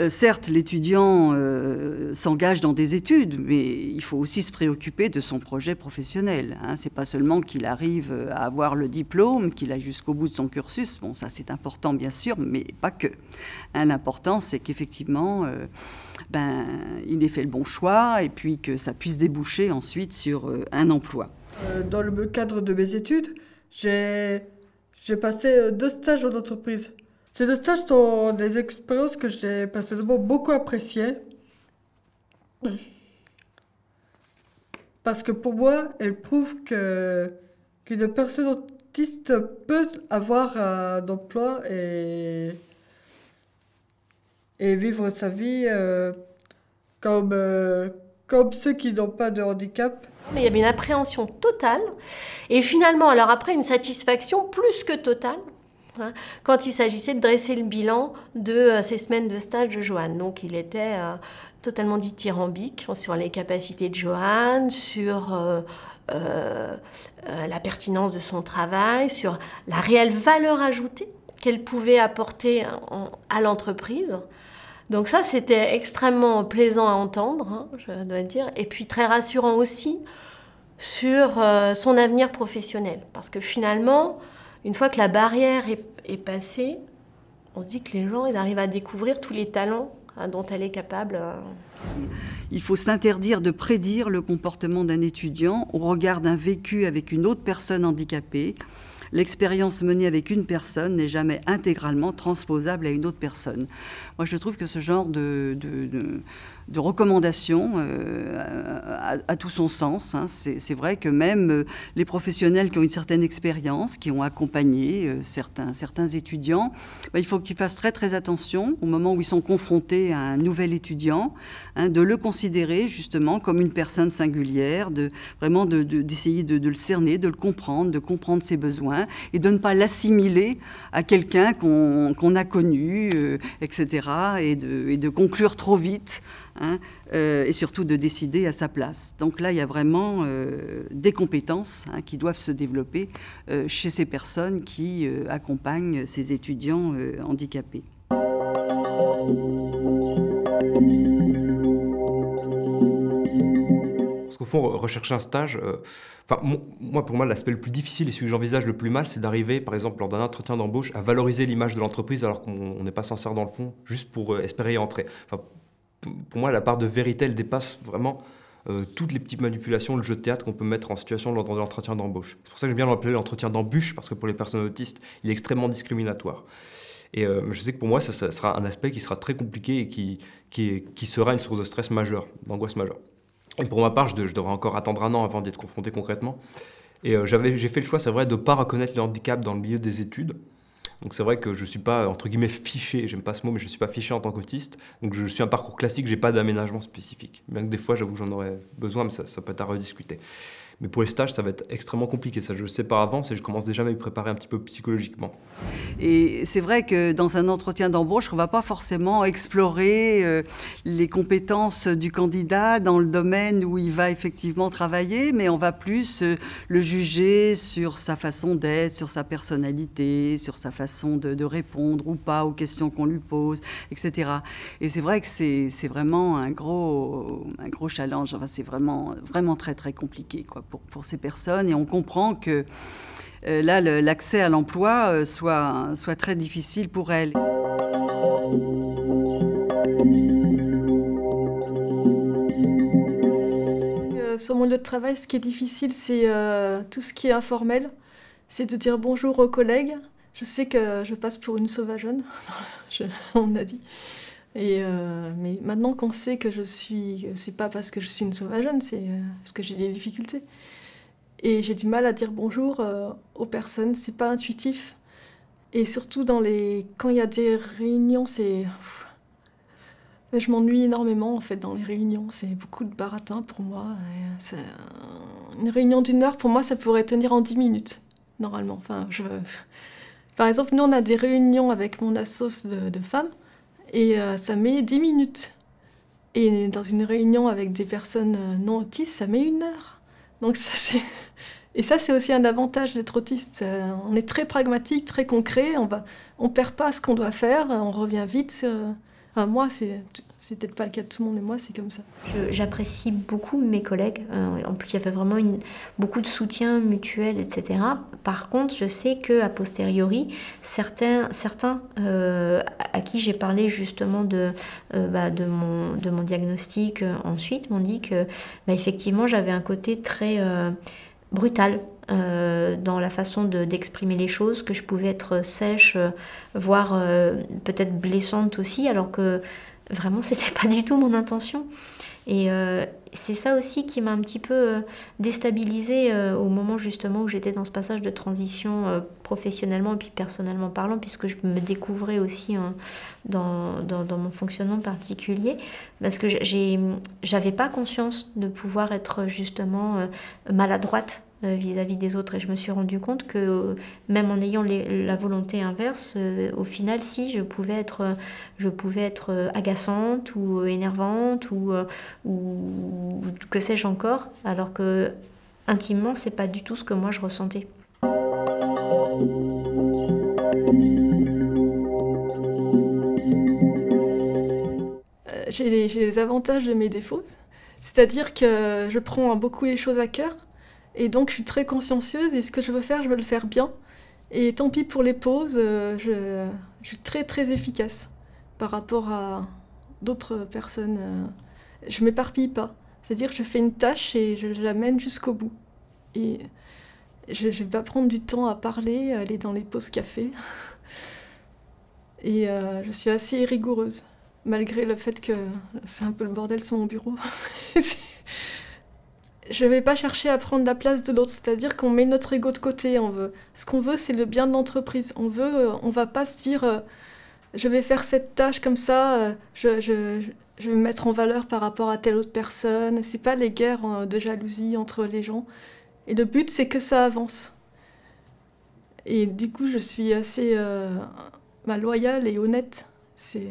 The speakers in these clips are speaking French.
certes, l'étudiant s'engage dans des études, mais il faut aussi se préoccuper de son projet professionnel. Hein. C'est pas seulement qu'il arrive à avoir le diplôme, qu'il aille jusqu'au bout de son cursus. Bon, ça c'est important bien sûr, mais pas que. Hein, l'important, c'est qu'effectivement, il ait fait le bon choix et puis que ça puisse déboucher ensuite sur un emploi. Dans le cadre de mes études, j'ai passé 2 stages en entreprise. Ces 2 stages sont des expériences que j'ai personnellement beaucoup appréciées. Parce que pour moi, elles prouvent qu'une personne autiste peut avoir un emploi et vivre sa vie comme ceux qui n'ont pas de handicap. Mais il y avait une appréhension totale et finalement, alors après, une satisfaction plus que totale. Quand il s'agissait de dresser le bilan de ces semaines de stage de Joanne. Donc il était totalement dithyrambique sur les capacités de Joanne, sur la pertinence de son travail, sur la réelle valeur ajoutée qu'elle pouvait apporter à l'entreprise. Donc ça, c'était extrêmement plaisant à entendre, hein, je dois dire, et puis très rassurant aussi sur son avenir professionnel. Parce que finalement, une fois que la barrière est passée, on se dit que les gens ils arrivent à découvrir tous les talents dont elle est capable. Il faut s'interdire de prédire le comportement d'un étudiant au regard d'un vécu avec une autre personne handicapée. L'expérience menée avec une personne n'est jamais intégralement transposable à une autre personne. Moi, je trouve que ce genre de recommandation a tout son sens. Hein. C'est vrai que même les professionnels qui ont une certaine expérience, qui ont accompagné certains étudiants, il faut qu'ils fassent très très attention au moment où ils sont confrontés à un nouvel étudiant, hein, de le considérer justement comme une personne singulière, vraiment d'essayer de le cerner, de le comprendre, de comprendre ses besoins et de ne pas l'assimiler à quelqu'un qu'on a connu, etc. Et de conclure trop vite. Hein, et surtout de décider à sa place. Donc là, il y a vraiment des compétences qui doivent se développer chez ces personnes qui accompagnent ces étudiants handicapés. Parce qu'au fond, rechercher un stage, pour moi, l'aspect le plus difficile et celui que j'envisage le plus mal, c'est d'arriver, par exemple, lors d'un entretien d'embauche, à valoriser l'image de l'entreprise alors qu'on n'est pas sincère dans le fond, juste pour espérer y entrer. Pour moi, la part de vérité, elle dépasse vraiment toutes les petites manipulations, le jeu de théâtre qu'on peut mettre en situation lors de l'entretien d'embauche. C'est pour ça que j'aime bien l'appeler l'entretien d'embûche, parce que pour les personnes autistes, il est extrêmement discriminatoire. Et je sais que pour moi, ça sera un aspect qui sera très compliqué et qui sera une source de stress majeure, d'angoisse majeure. Et pour ma part, je devrais encore attendre 1 an avant d'être confronté concrètement. Et j'ai fait le choix, c'est vrai, de ne pas reconnaître le handicap dans le milieu des études. Donc c'est vrai que je ne suis pas, entre guillemets, fiché, j'aime pas ce mot, mais je ne suis pas fiché en tant qu'autiste. Donc je suis un parcours classique, je n'ai pas d'aménagement spécifique. Bien que des fois, j'avoue que j'en aurais besoin, mais ça peut être à rediscuter. Mais pour les stages, ça va être extrêmement compliqué. Ça, je le sais par avance et je commence déjà à m'y préparer un petit peu psychologiquement. Et c'est vrai que dans un entretien d'embauche, on ne va pas forcément explorer les compétences du candidat dans le domaine où il va effectivement travailler, mais on va plus le juger sur sa façon d'être, sur sa personnalité, sur sa façon de répondre ou pas aux questions qu'on lui pose, etc. Et c'est vrai que c'est vraiment un gros challenge. Enfin, c'est vraiment très, très compliqué, quoi, pour ces personnes. Et on comprend que là, l'accès à l'emploi soit très difficile pour elles. Sur mon lieu de travail, ce qui est difficile, c'est tout ce qui est informel. C'est de dire bonjour aux collègues. Je sais que je passe pour une sauvageonne, on a dit. Mais maintenant qu'on sait que c'est pas parce que je suis une sauvageonne, c'est parce que j'ai des difficultés. Et j'ai du mal à dire bonjour aux personnes, c'est pas intuitif. Et surtout quand il y a des réunions, je m'ennuie énormément en fait dans les réunions, c'est beaucoup de baratin pour moi. Une réunion d'1 heure, pour moi, ça pourrait tenir en 10 minutes, normalement. Par exemple, nous on a des réunions avec mon assos de femmes, et ça met 10 minutes. Et dans une réunion avec des personnes non autistes, ça met 1 heure. Donc ça, c'est aussi un avantage d'être autiste. On est très pragmatique, très concret, on perd pas ce qu'on doit faire, on revient vite Enfin, moi, c'est peut-être pas le cas de tout le monde, mais moi, c'est comme ça. J'apprécie beaucoup mes collègues. En plus, il y avait vraiment beaucoup de soutien mutuel, etc. Par contre, je sais qu'à posteriori, certains à qui j'ai parlé justement de mon diagnostic ensuite m'ont dit que effectivement, j'avais un côté très brutal dans la façon d'exprimer les choses, que je pouvais être sèche, voire peut-être blessante aussi, alors que vraiment, c'était pas du tout mon intention. Et c'est ça aussi qui m'a un petit peu déstabilisée au moment justement où j'étais dans ce passage de transition professionnellement et puis personnellement parlant, puisque je me découvrais aussi dans mon fonctionnement particulier, parce que j'avais pas conscience de pouvoir être justement maladroite vis-à-vis des autres, et je me suis rendu compte que même en ayant la volonté inverse, au final, si je pouvais être agaçante ou énervante ou que sais-je encore, alors que intimement, c'est pas du tout ce que moi je ressentais. J'ai les avantages de mes défauts, c'est-à-dire que je prends beaucoup les choses à cœur. Et donc, je suis très consciencieuse, et ce que je veux faire, je veux le faire bien. Et tant pis pour les pauses, je suis très, très efficace par rapport à d'autres personnes. Je ne m'éparpille pas. C'est-à-dire que je fais une tâche et je la mène jusqu'au bout. Et je ne vais pas prendre du temps à parler, aller dans les pauses café. Et je suis assez rigoureuse, malgré le fait que c'est un peu le bordel sur mon bureau. Je ne vais pas chercher à prendre la place de l'autre, c'est-à-dire qu'on met notre ego de côté. Ce qu'on veut, c'est le bien de l'entreprise. On ne va pas se dire je vais faire cette tâche comme ça, je vais me mettre en valeur par rapport à telle autre personne. C'est pas les guerres de jalousie entre les gens. Et le but, c'est que ça avance. Et du coup, je suis assez loyale et honnête. Et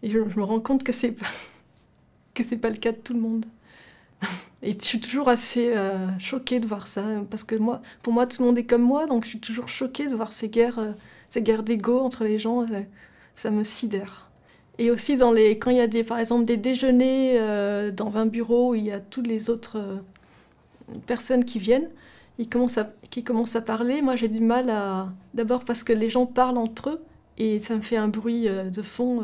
je me rends compte que c'est pas le cas de tout le monde. Et je suis toujours assez choquée de voir ça, parce que pour moi, tout le monde est comme moi, donc je suis toujours choquée de voir ces guerres d'ego entre les gens, ça me sidère. Et aussi, quand il y a par exemple des déjeuners dans un bureau où il y a toutes les autres personnes qui viennent, qui commencent à parler, moi j'ai du mal à... D'abord parce que les gens parlent entre eux, et ça me fait un bruit de fond,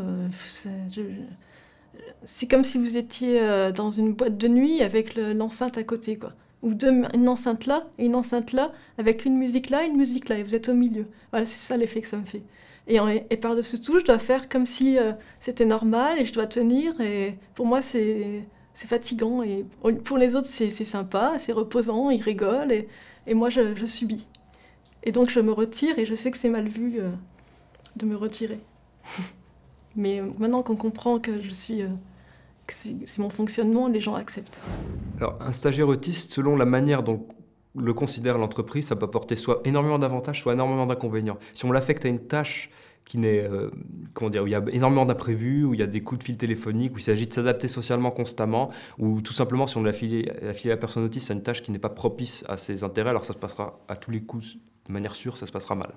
c'est comme si vous étiez dans une boîte de nuit avec l'enceinte à côté, quoi. Ou une enceinte là et une enceinte là, avec une musique là et une musique là, et vous êtes au milieu. Voilà, c'est ça l'effet que ça me fait. Et par-dessus tout, je dois faire comme si c'était normal et je dois tenir. Et pour moi, c'est fatigant. Et pour les autres, c'est sympa, c'est reposant, ils rigolent. Et moi, je subis. Et donc, je me retire, et je sais que c'est mal vu de me retirer. Mais maintenant qu'on comprend que c'est mon fonctionnement, les gens acceptent. Alors, un stagiaire autiste, selon la manière dont le considère l'entreprise, ça peut apporter soit énormément d'avantages, soit énormément d'inconvénients. Si on l'affecte à une tâche qui n'est, où il y a énormément d'imprévus, où il y a des coups de fil téléphoniques, où il s'agit de s'adapter socialement constamment, ou tout simplement si on l'affile à la personne autiste à une tâche qui n'est pas propice à ses intérêts, alors ça se passera à tous les coups, de manière sûre, ça se passera mal.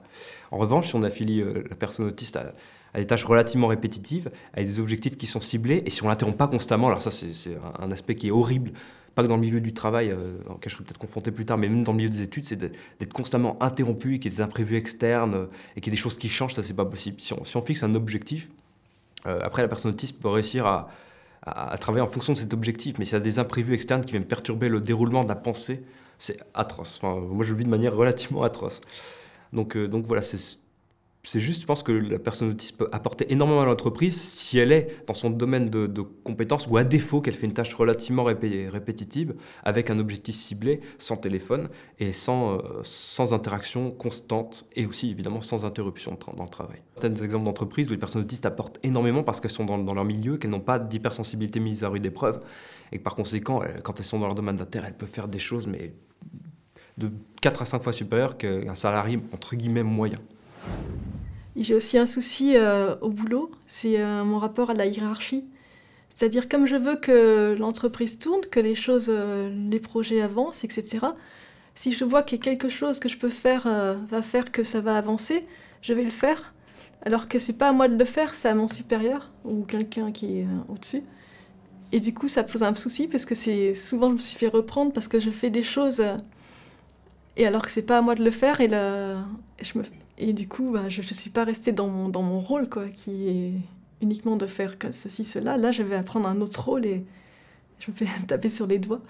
En revanche, si on affilie la personne autiste à des tâches relativement répétitives, à des objectifs qui sont ciblés, et si on ne l'interrompt pas constamment, alors ça c'est un aspect qui est horrible, pas que dans le milieu du travail, auquel je serai peut-être confronté plus tard, mais même dans le milieu des études, c'est d'être constamment interrompu, qu'il y ait des imprévus externes, et qu'il y ait des choses qui changent, ça c'est pas possible. Si on fixe un objectif, après la personne autiste peut réussir à travailler en fonction de cet objectif, mais s'il y a des imprévus externes qui viennent perturber le déroulement de la pensée, c'est atroce. Enfin, moi je le vis de manière relativement atroce. Donc voilà, c'est juste, je pense que la personne autiste peut apporter énormément à l'entreprise si elle est dans son domaine de compétences, ou à défaut qu'elle fait une tâche relativement répétitive, avec un objectif ciblé, sans téléphone et sans interaction constante, et aussi évidemment sans interruption dans le travail. Certains exemples d'entreprises où les personnes autistes apportent énormément parce qu'elles sont dans leur milieu, qu'elles n'ont pas d'hypersensibilité mise à rude épreuve, et que par conséquent, quand elles sont dans leur domaine d'intérêt, elles peuvent faire des choses mais de 4 à 5 fois supérieures qu'un salarié entre guillemets moyen. J'ai aussi un souci au boulot, c'est mon rapport à la hiérarchie. C'est-à-dire, comme je veux que l'entreprise tourne, que les choses, les projets avancent, etc., si je vois qu'il y a quelque chose que je peux faire va faire que ça va avancer, je vais le faire. alors que c'est pas à moi de le faire, c'est à mon supérieur ou quelqu'un qui est au-dessus. Et du coup, ça pose un souci parce que souvent je me suis fait reprendre parce que je fais des choses et alors que c'est pas à moi de le faire et du coup, bah, je suis pas restée dans mon rôle quoi, qui est uniquement de faire ceci, cela. Là, je vais apprendre un autre rôle et je me fais taper sur les doigts.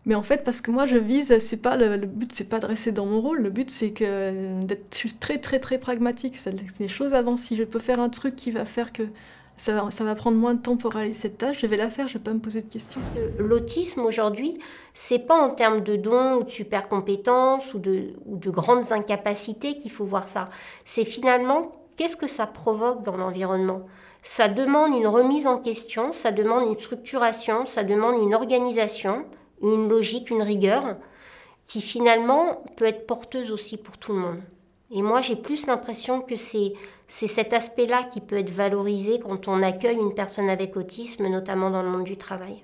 Mais en fait, parce que moi, je vise, c'est pas le but, c'est pas de rester dans mon rôle. Le but, c'est d'être très, très, très pragmatique. C'est les choses avant. Si je peux faire un truc qui va faire que ça va prendre moins de temps pour réaliser cette tâche, je vais la faire, je vais pas me poser de questions. L'autisme, aujourd'hui, c'est pas en termes de dons ou de super compétences ou de grandes incapacités qu'il faut voir ça. C'est finalement, qu'est-ce que ça provoque dans l'environnement ? Ça demande une remise en question, ça demande une structuration, ça demande une organisation, une logique, une rigueur, qui finalement peut être porteuse aussi pour tout le monde. Et moi, j'ai plus l'impression que c'est cet aspect-là qui peut être valorisé quand on accueille une personne avec autisme, notamment dans le monde du travail.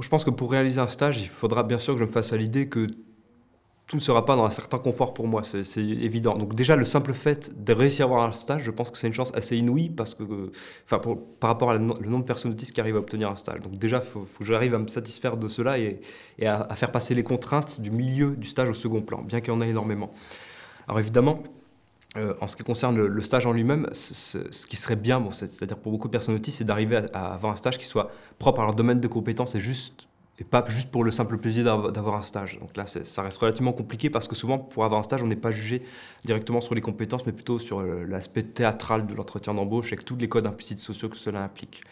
Je pense que pour réaliser un stage, il faudra bien sûr que je me fasse à l'idée que tout ne sera pas dans un certain confort pour moi, c'est évident. Donc déjà, le simple fait de réussir à avoir un stage, je pense que c'est une chance assez inouïe parce que, par rapport à le nombre de personnes autistes qui arrivent à obtenir un stage. Donc déjà, il faut que j'arrive à me satisfaire de cela et à faire passer les contraintes du milieu du stage au second plan, bien qu'il y en ait énormément. Alors évidemment, en ce qui concerne le stage en lui-même, ce qui serait bien, c'est-à-dire pour beaucoup de personnes autistes, c'est d'arriver à avoir un stage qui soit propre à leur domaine de compétences et pas juste pour le simple plaisir d'avoir un stage. Donc là, ça reste relativement compliqué parce que souvent, pour avoir un stage, on n'est pas jugé directement sur les compétences, mais plutôt sur l'aspect théâtral de l'entretien d'embauche avec tous les codes implicites sociaux que cela implique.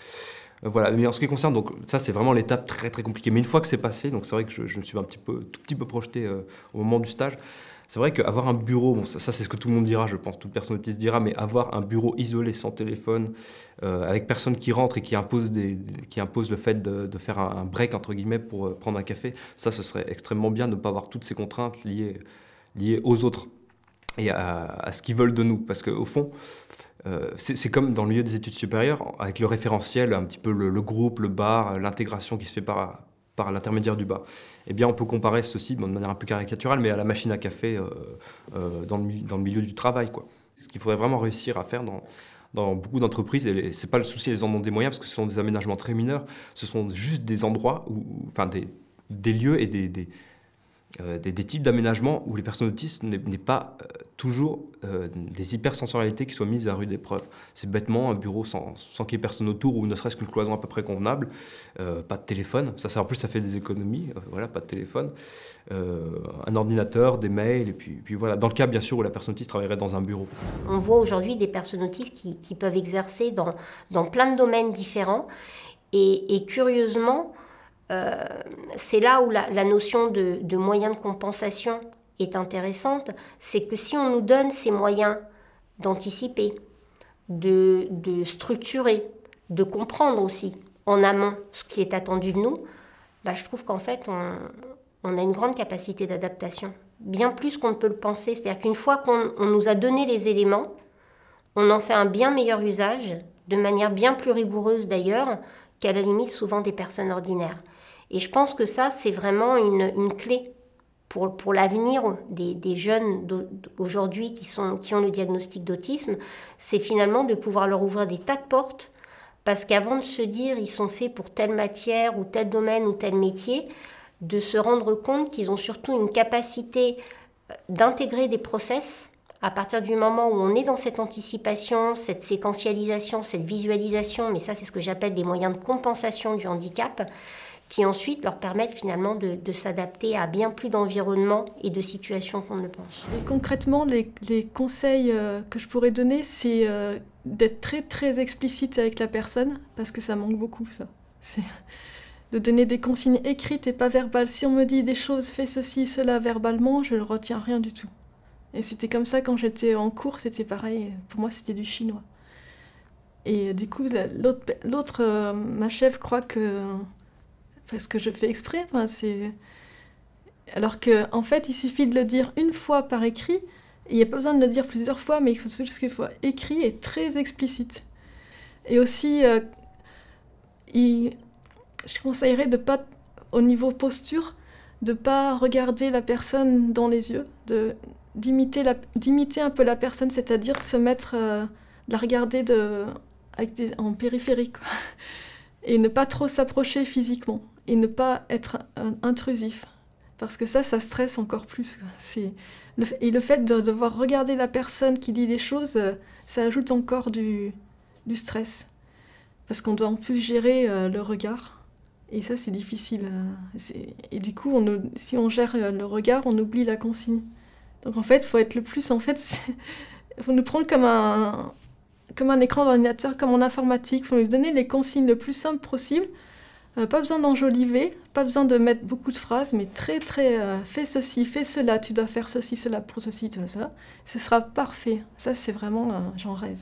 Voilà, mais en ce qui concerne, donc ça c'est vraiment l'étape très très compliquée. Mais une fois que c'est passé, donc c'est vrai que je me suis tout petit peu projeté au moment du stage. C'est vrai qu'avoir un bureau, bon, ça c'est ce que tout le monde dira, je pense, toute personne autiste dira, mais avoir un bureau isolé, sans téléphone, avec personne qui rentre et qui impose le fait de faire un break, entre guillemets, pour prendre un café, ça, ce serait extrêmement bien de ne pas avoir toutes ces contraintes liées aux autres et à ce qu'ils veulent de nous. Parce qu'au fond, c'est comme dans le milieu des études supérieures, avec le référentiel, un petit peu le groupe, le bar, l'intégration qui se fait par l'intermédiaire du bar. Eh bien, on peut comparer ceci, de manière un peu caricaturale, mais à la machine à café dans le milieu du travail, quoi. Ce qu'il faudrait vraiment réussir à faire dans beaucoup d'entreprises, et c'est pas le souci, elles en ont des moyens, parce que ce sont des aménagements très mineurs, ce sont juste des endroits, des lieux et des types d'aménagements où les personnes autistes n'aient pas toujours des hypersensorialités qui soient mises à rude épreuve. C'est bêtement un bureau sans qu'il y ait personne autour ou ne serait-ce qu'une cloison à peu près convenable, pas de téléphone, en plus ça fait des économies, voilà, pas de téléphone, un ordinateur, des mails, et puis voilà, dans le cas bien sûr où la personne autiste travaillerait dans un bureau. On voit aujourd'hui des personnes autistes qui peuvent exercer dans plein de domaines différents et curieusement, c'est là où la notion de moyens de compensation est intéressante, c'est que si on nous donne ces moyens d'anticiper, de structurer, de comprendre aussi en amont ce qui est attendu de nous, bah, je trouve qu'en fait on a une grande capacité d'adaptation, bien plus qu'on ne peut le penser. C'est-à-dire qu'une fois qu'on nous a donné les éléments, on en fait un bien meilleur usage, de manière bien plus rigoureuse d'ailleurs, qu'à la limite souvent des personnes ordinaires. Et je pense que ça, c'est vraiment une clé pour l'avenir des jeunes aujourd'hui qui ont le diagnostic d'autisme. C'est finalement de pouvoir leur ouvrir des tas de portes, parce qu'avant de se dire ils sont faits pour telle matière ou tel domaine ou tel métier, de se rendre compte qu'ils ont surtout une capacité d'intégrer des process à partir du moment où on est dans cette anticipation, cette séquentialisation, cette visualisation, mais ça c'est ce que j'appelle des moyens de compensation du handicap, qui ensuite leur permettent finalement de s'adapter à bien plus d'environnements et de situations qu'on ne pense. Et concrètement, les conseils que je pourrais donner, c'est d'être très très explicite avec la personne, parce que ça manque beaucoup ça. C'est de donner des consignes écrites et pas verbales. Si on me dit des choses, fais ceci, cela verbalement, je ne retiens rien du tout. Et c'était comme ça quand j'étais en cours, c'était pareil. Pour moi, c'était du chinois. Et du coup, ma chef croit que... Parce que je fais exprès, alors qu'en fait, il suffit de le dire une fois par écrit, et il n'y a pas besoin de le dire plusieurs fois, mais il faut juste qu'il soit écrit et très explicite. Et aussi, je conseillerais de pas, au niveau posture, de ne pas regarder la personne dans les yeux, d'imiter un peu la personne, c'est-à-dire de se mettre, de la regarder en périphérie, quoi. Et ne pas trop s'approcher physiquement, et ne pas être intrusif, parce que ça stresse encore plus, quoi. Et le fait de devoir regarder la personne qui dit des choses, ça ajoute encore du stress, parce qu'on doit en plus gérer le regard. Et ça, c'est difficile. Et du coup, si on gère le regard, on oublie la consigne. Donc en fait, il faut être le plus... En fait, il faut nous prendre comme un écran d'ordinateur, comme en informatique. Il faut nous donner les consignes le plus simples possible. Pas besoin d'enjoliver, pas besoin de mettre beaucoup de phrases, mais très, fais ceci, fais cela, tu dois faire ceci, cela, pour ceci, cela. Ce sera parfait. Ça, c'est vraiment... j'en rêve.